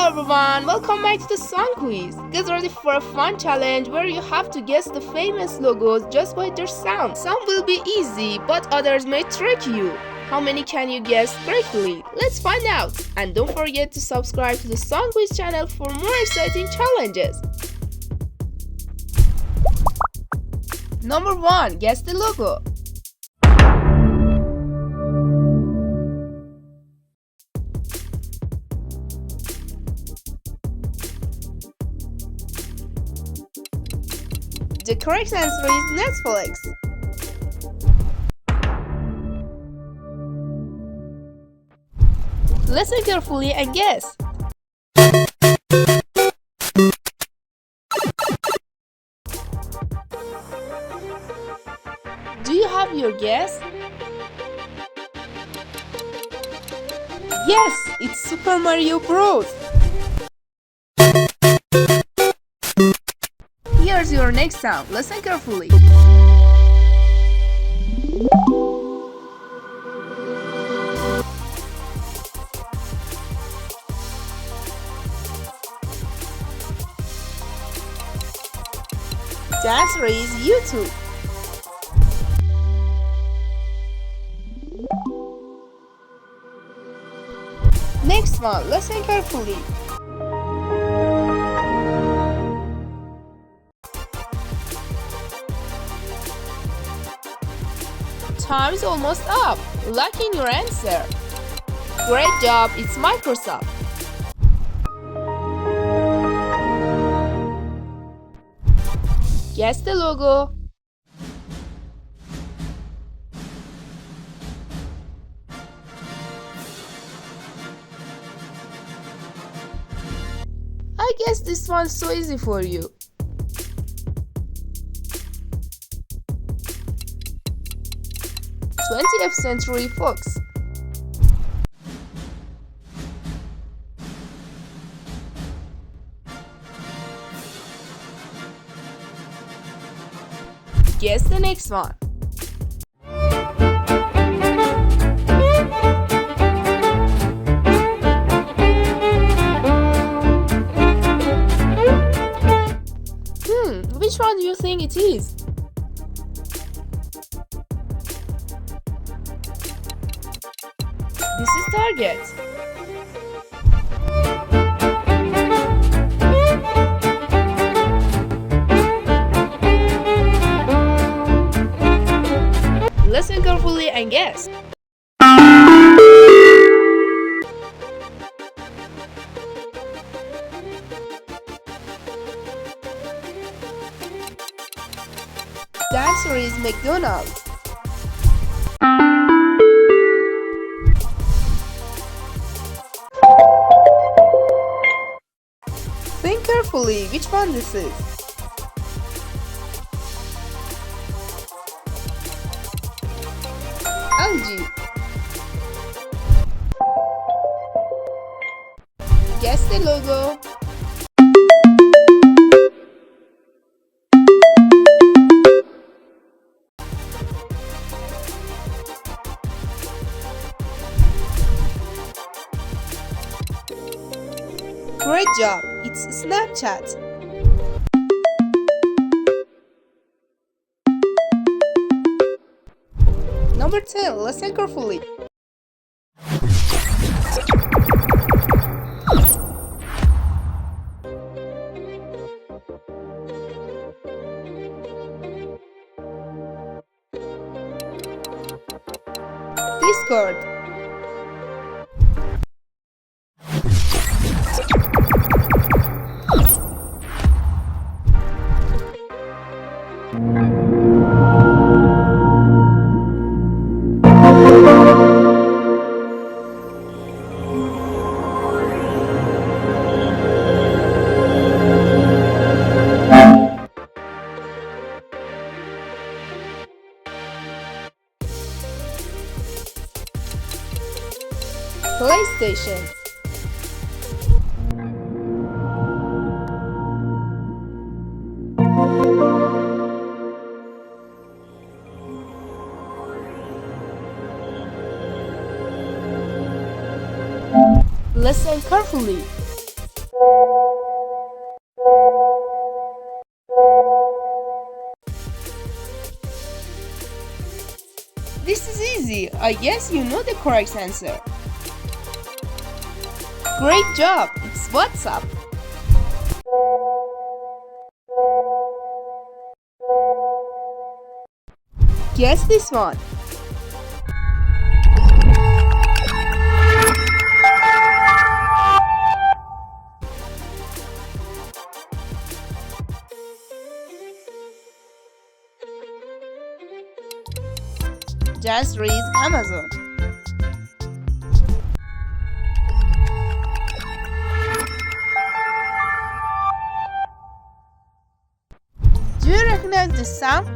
everyone, welcome back to the song quiz. Get ready for a fun challenge where you have to guess the famous logos just by their sound. Some will be easy, but others may trick you. How many can you guess correctly? Let's find out. And don't forget to subscribe to the song quiz channel for more exciting challenges. Number 1. Guess the logo. The correct answer is Netflix. Listen carefully and guess. Do you have your guess? Yes, it's Super Mario Bros. Here's your next sound. Listen carefully. The answer is YouTube. Next one, listen carefully. Time is almost up. Lock in your answer. Great job, it's Microsoft. Guess the logo. I guess this one's so easy for you. 20th Century Fox. Guess the next one. Which one do you think it is? This is Target. Listen carefully and guess. The answer is McDonald's. Think carefully which one this is. LG. Guess the logo. Great job, it's Snapchat. Number 10, listen carefully. Discord. PlayStation. Listen carefully. I guess you know the correct answer. Great job! It's WhatsApp. Guess this one. Just raise Amazon. Do you recognize the sound?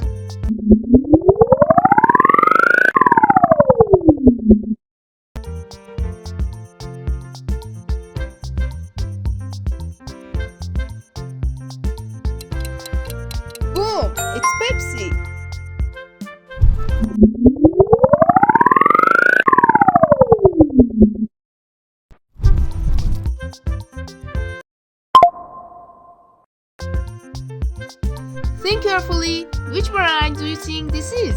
Boom! It's Pepsi. Think carefully. Which brand do you think this is?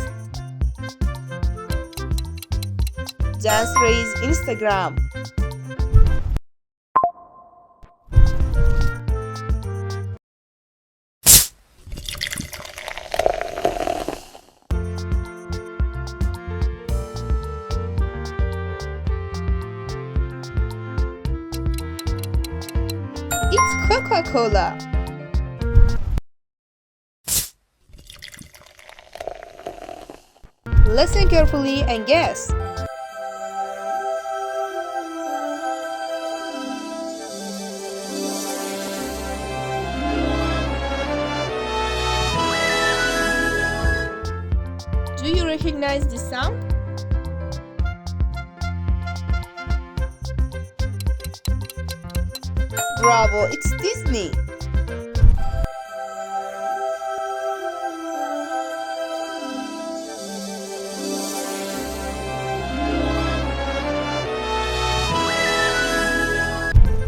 Just raise Instagram. It's Coca-Cola. Listen carefully and guess. Do you recognize the sound? Bravo, it's Disney.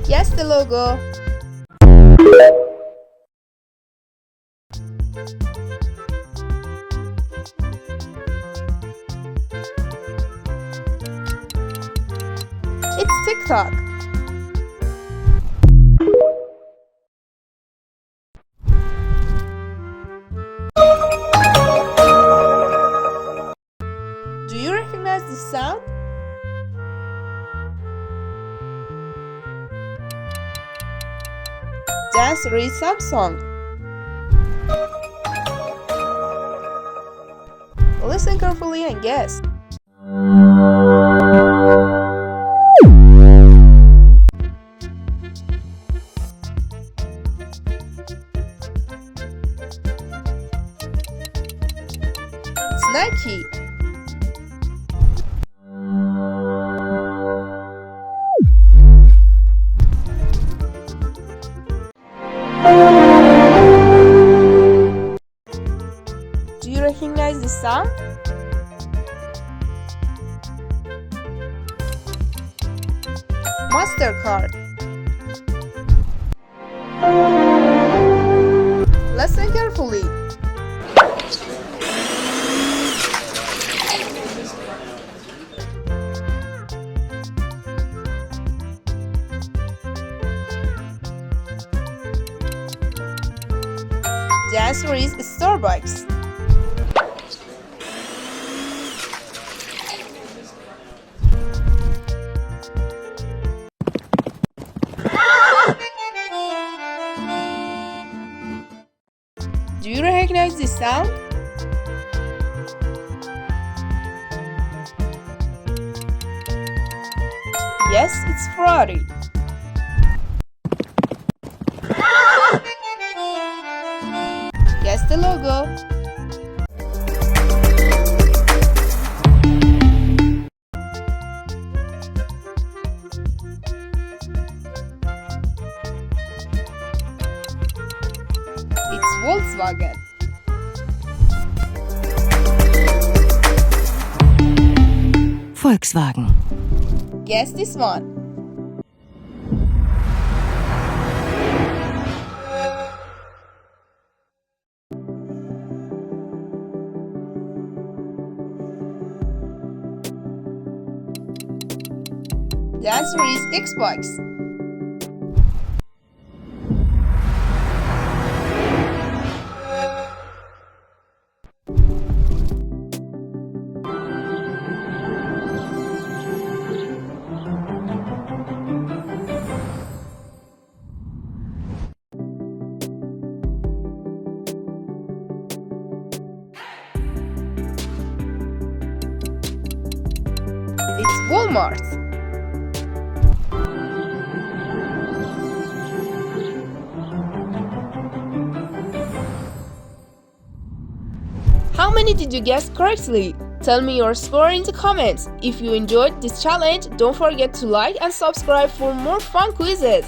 Guess the logo. It's TikTok. Do you recognize the sound? Just read Samsung. Listen carefully and guess. It's Nike. Do you recognize the sound? MasterCard. Listen carefully. Just read Starbucks. Do you recognize the sound? Yes, it's Ferrari. Guess the logo. It's Volkswagen. Volkswagen. Guess this one. The answer is Xbox. It's Walmart. How many did you guess correctly? Tell me your score in the comments. If you enjoyed this challenge, don't forget to like and subscribe for more fun quizzes.